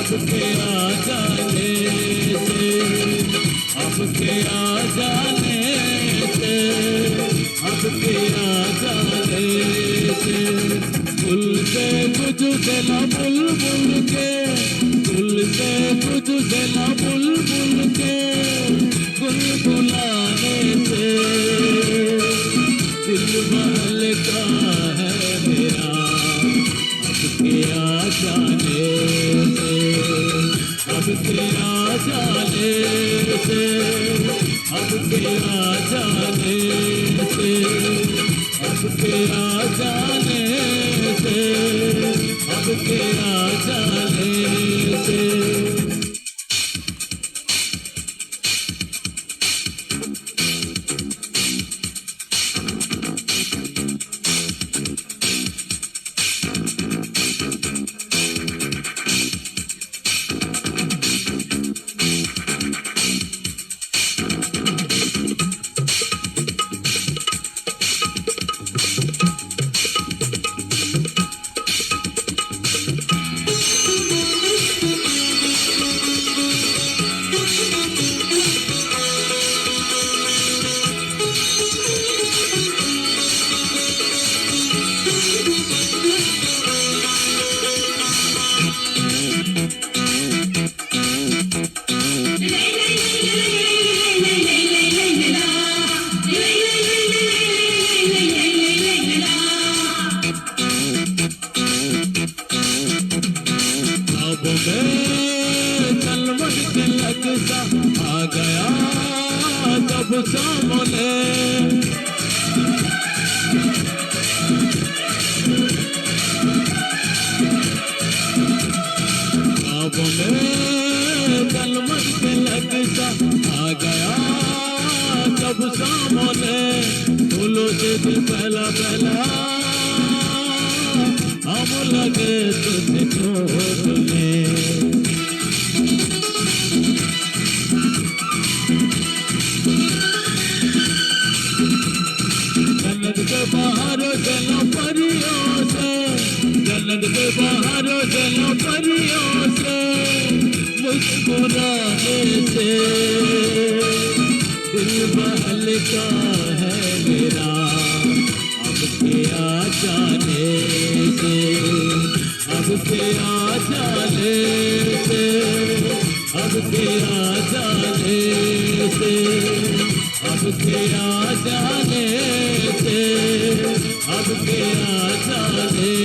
अब के आ जाने से, अब के आ जाने से, अब के आ जाने से। फूल से कुछ देना बुलबुल के, फूल से कुछ देना बुलबुल के, गुनगुनाने से दिल बहलता है मेरा। अब के आ जाने से, अब के आ जाने से, अब के आ जाने से, अब के आ जाने से, अब के आ जाने से। कलवट के लगता आ गया तब सामने, अब में कलवट के लगता आ गया तब सामने। फूलों से दिल पहला पहला हम लगे तुझे छोड़ने। जन्नत के बाहर चलो परियों से, जन्नत के बाहर चलो परियों से, मुस्कुराने से दिल बहलता है मेरा। अब के आ जाने से, अब के आ जाने से, अब के आ जाने से, अब के आ जाने से, अब के आ जाने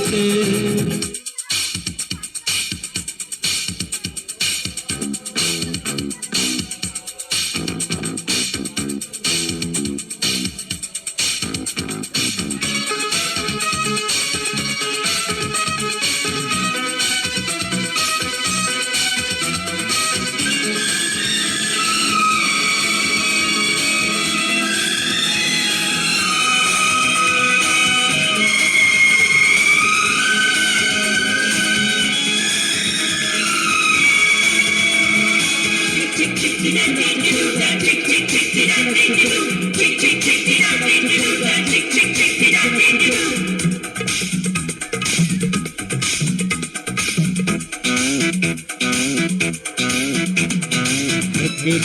से।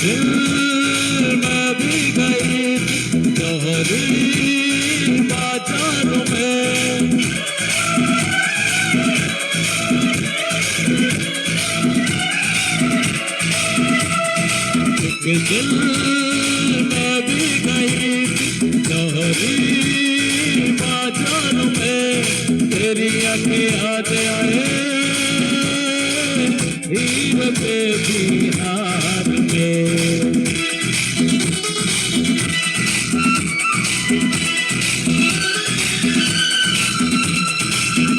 दिल में भी गई शहरी बाजार में, दिल में भी गई शहरी बाजार में। तेरी आंखें याद आए हीर पे बिहार में।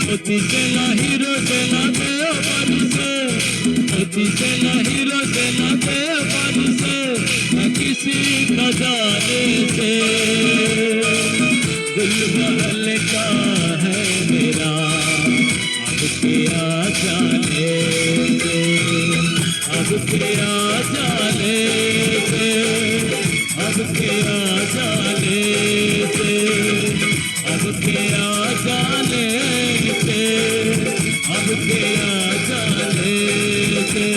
मोती से ना हीरो से ना बेअबानी से, मोती से ना हीरो से ना बेअबानी से, न किसी खजाने से दिल बहलता है मेरा। अब के आ जाने से, अब के आ जाने से, अब के आ जाने से, अब के आ जाने से, अब के आ जाने से,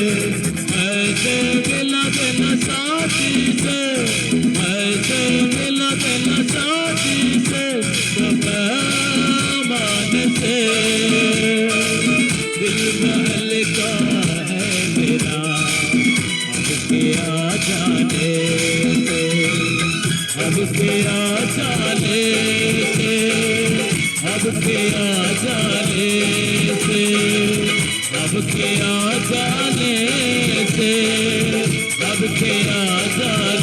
ऐसे मिला देना साथी से, ऐसे मिला देना साथी से, तो पैमान से दिल में हल्का है मेरा, अब क्या जाने से, अब क्या जाने से, अब क्या जाने से, अब क्या जाने से, अब क्या जाने